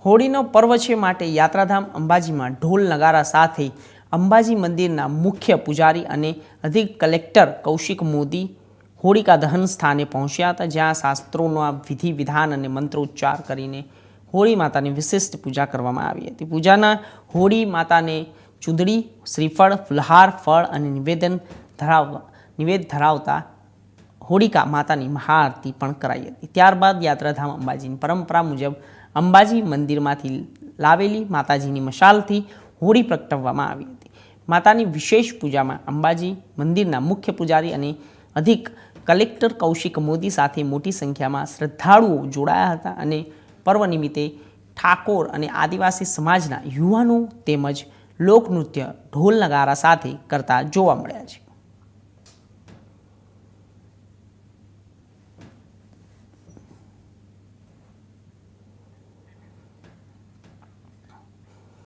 હોળીનો પર્વ છે માટે યાત્રાધામ અંબાજીમાં ઢોલ નગારા સાથે અંબાજી મંદિરના મુખ્ય પૂજારી અને અધિક કલેક્ટર કૌશિક મોદી હોળિકા દહન સ્થાને પહોંચ્યા હતા, જ્યાં શાસ્ત્રોના વિધિ વિધાન અને મંત્રોચ્ચાર કરીને હોળી માતાની વિશિષ્ટ પૂજા કરવામાં આવી હતી. પૂજાના હોળી માતાને ચૂંદડી, શ્રીફળ, ફુલહાર, ફળ અને નિવેદ ધરાવતા હોળિકા માતાની મહાઆરતી પણ કરાઈ હતી. ત્યારબાદ યાત્રાધામ અંબાજીની પરંપરા મુજબ અંબાજી મંદિરમાંથી લાવેલી માતાજીની મશાલથી હોળી પ્રગટાવવામાં આવી હતી. માતાની વિશેષ પૂજામાં અંબાજી મંદિરના મુખ્ય પૂજારી અને અધિક કલેક્ટર કૌશિક મોદી સાથે મોટી સંખ્યામાં શ્રદ્ધાળુઓ જોડાયા હતા અને પર્વ નિમિત્તે ઠાકોર અને આદિવાસી સમાજના યુવાનો તેમજ લોકનૃત્ય ઢોલ નગારા સાથે કરતા જોવા મળ્યા છે.